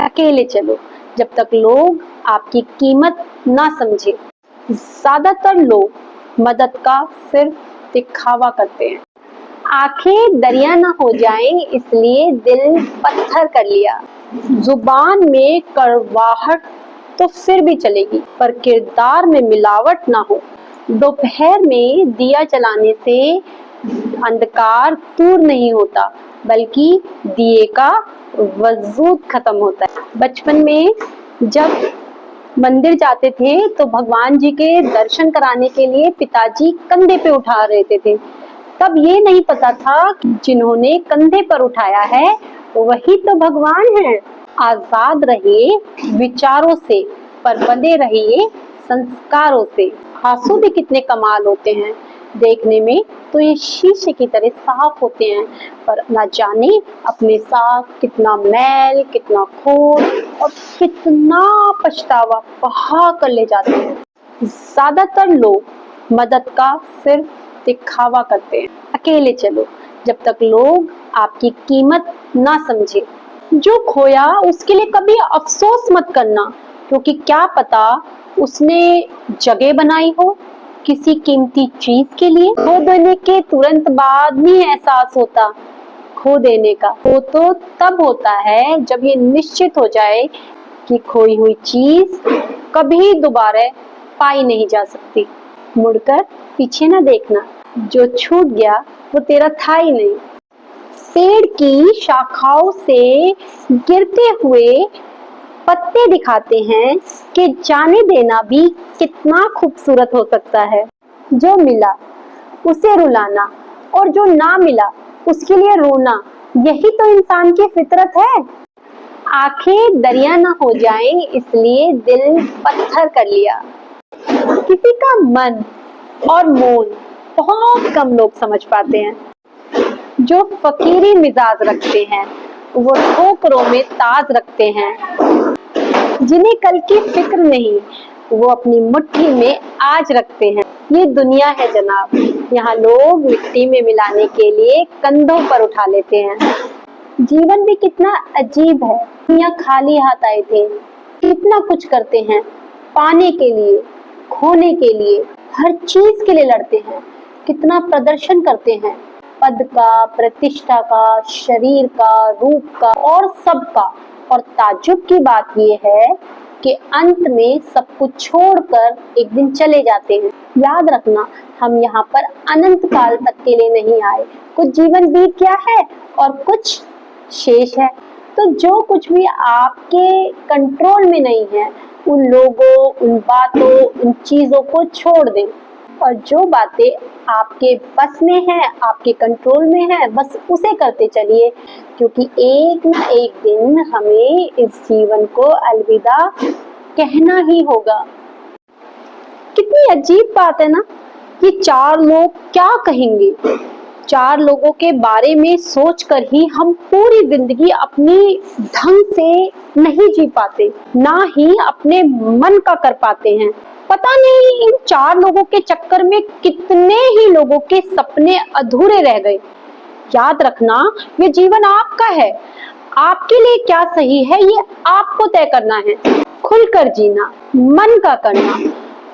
अकेले चलो जब तक लोग आपकी कीमत ना समझे। ज्यादातर लोग मदद का सिर्फ दिखावा करते हैं। आंखें दरिया ना हो जाएं इसलिए दिल पत्थर कर लिया। जुबान में कड़वाहट तो फिर भी चलेगी पर किरदार में मिलावट ना हो। दोपहर में दिया जलाने से अंधकार दूर नहीं होता बल्कि दिए का वजूद खत्म होता है। बचपन में जब मंदिर जाते थे तो भगवान जी के दर्शन कराने के लिए पिताजी कंधे पे उठा रहते थे। तब ये नहीं पता था कि जिन्होंने कंधे पर उठाया है वही तो भगवान है। आजाद रहिए विचारों से पर बंधे रहिए संस्कारों से। आंसू भी कितने कमाल होते हैं, देखने में तो ये शीशे की तरह साफ होते हैं पर ना जाने अपने साथ कितना मैल, कितना खोट और कितना पछतावा बहा कर ले जाते हैं। ज्यादातर लोग मदद का सिर्फ दिखावा करते हैं। अकेले चलो जब तक लोग आपकी कीमत ना समझे। जो खोया उसके लिए कभी अफसोस मत करना क्योंकि क्या पता उसने जगह बनाई हो किसी कीमती चीज के लिए। खो देने के तुरंत बाद नहीं एहसास होता खो देने का। वो तो तब होता है जब ये निश्चित हो जाए कि खोई हुई चीज कभी दोबारा पाई नहीं जा सकती। मुड़कर पीछे ना देखना, जो छूट गया वो तेरा था ही नहीं। पेड़ की शाखाओं से गिरते हुए पत्ते दिखाते हैं कि जाने देना भी कितना खूबसूरत हो सकता है। जो मिला उसे रुलाना और जो ना मिला उसके लिए रोना, यही तो इंसान की फितरत है। आंखें दरिया ना हो जाएं इसलिए दिल पत्थर कर लिया। किसी का मन और मोल बहुत कम लोग समझ पाते हैं। जो फकीरी मिजाज रखते हैं वो ठोकरों में ताज रखते हैं। जिन्हें कल की फिक्र नहीं वो अपनी मुट्ठी में आज रखते हैं। ये दुनिया है जनाब, यहाँ लोग मिट्टी में मिलाने के लिए कंधों पर उठा लेते हैं। जीवन भी कितना अजीब है। दुनिया खाली हाथ आए थे, कितना कुछ करते हैं पाने के लिए, खोने के लिए, हर चीज के लिए लड़ते हैं। कितना प्रदर्शन करते हैं, पद का, प्रतिष्ठा का, शरीर का, रूप का और सबका। और ताज्जुब की बात ये है कि अंत में सब कुछ छोड़कर एक दिन चले जाते हैं। याद रखना, हम यहाँ पर अनंत काल तक के लिए नहीं आए। कुछ जीवन बीत गया है और कुछ शेष है। तो जो कुछ भी आपके कंट्रोल में नहीं है उन लोगों, उन बातों, उन चीजों को छोड़ दें और जो बातें आपके बस में है, आपके कंट्रोल में है, बस उसे करते चलिए क्योंकि एक ना एक दिन हमें इस जीवन को अलविदा कहना ही होगा। कितनी अजीब बात है ना, ये चार लोग क्या कहेंगे। चार लोगों के बारे में सोचकर ही हम पूरी जिंदगी अपनी ढंग से नहीं जी पाते, ना ही अपने मन का कर पाते हैं। पता नहीं इन चार लोगों के चक्कर में कितने ही लोगों के सपने अधूरे रह गए। याद रखना, ये जीवन आपका है। आपके लिए क्या सही है ये आपको तय करना है। खुलकर जीना, मन का करना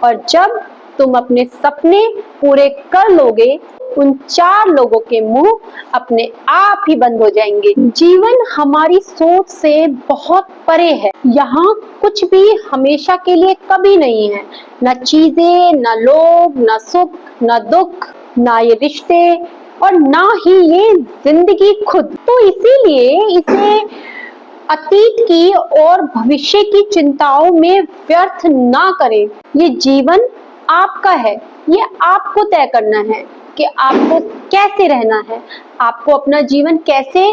और जब तुम अपने सपने पूरे कर लोगे उन चार लोगों के मुंह अपने आप ही बंद हो जाएंगे। जीवन हमारी सोच से बहुत परे है। यहाँ कुछ भी हमेशा के लिए कभी नहीं है, न चीजें, न लोग, न सुख, न दुख, ना ये रिश्ते और ना ही ये जिंदगी खुद। तो इसीलिए इसे अतीत की और भविष्य की चिंताओं में व्यर्थ ना करें। ये जीवन आपका है, ये आपको तय करना है कि आपको कैसे रहना है, आपको अपना जीवन कैसे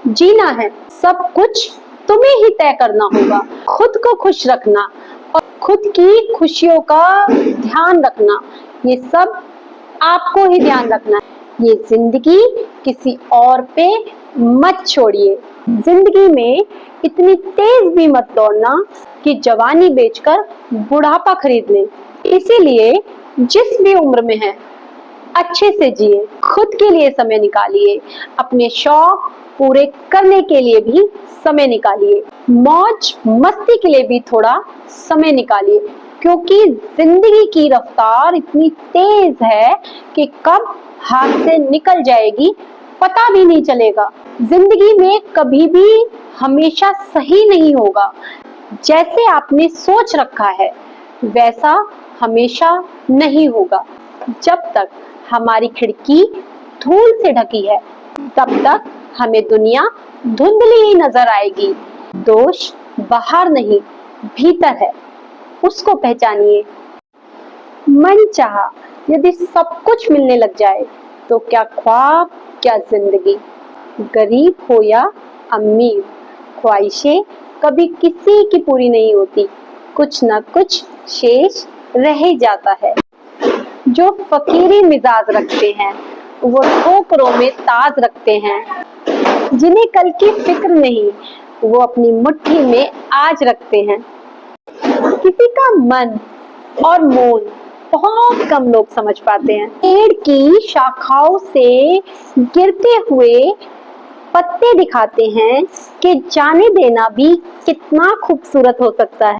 जीना है। सब कुछ तुम्हें ही तय करना होगा। खुद को खुश रखना और खुद की खुशियों का ध्यान रखना, ये सब आपको ही ध्यान रखना है। ये जिंदगी किसी और पे मत छोड़िए। जिंदगी में इतनी तेज भी मत दौड़ना कि जवानी बेचकर बुढ़ापा खरीद ले। इसीलिए जिस भी उम्र में है अच्छे से जिए, खुद के लिए समय निकालिए, अपने शौक पूरे करने के लिए भी समय निकालिए, मौज मस्ती के लिए भी थोड़ा समय निकालिए, क्योंकि जिंदगी की रफ्तार इतनी तेज है कि कब हाथ से निकल जाएगी पता भी नहीं चलेगा। जिंदगी में कभी भी हमेशा सही नहीं होगा। जैसे आपने सोच रखा है वैसा हमेशा नहीं होगा। जब तक हमारी खिड़की धूल से ढकी है तब तक हमें दुनिया धुंधली ही नजर आएगी। दोष बाहर नहीं भीतर है, उसको पहचानिए। मन चाहा यदि सब कुछ मिलने लग जाए तो क्या ख्वाब क्या जिंदगी। गरीब हो या अमीर, ख्वाहिशें कभी किसी की पूरी नहीं होती, कुछ ना कुछ शेष रह ही जाता है। जो फकीरी मिजाज रखते हैं वो ठोकरों में ताज रखते हैं, जिन्हें कल की फिक्र नहीं वो अपनी मुट्ठी में आज रखते हैं। किसी का मन और मोल बहुत कम लोग समझ पाते हैं। पेड़ की शाखाओं से गिरते हुए पत्ते दिखाते हैं कि जाने देना भी कितना खूबसूरत हो सकता है।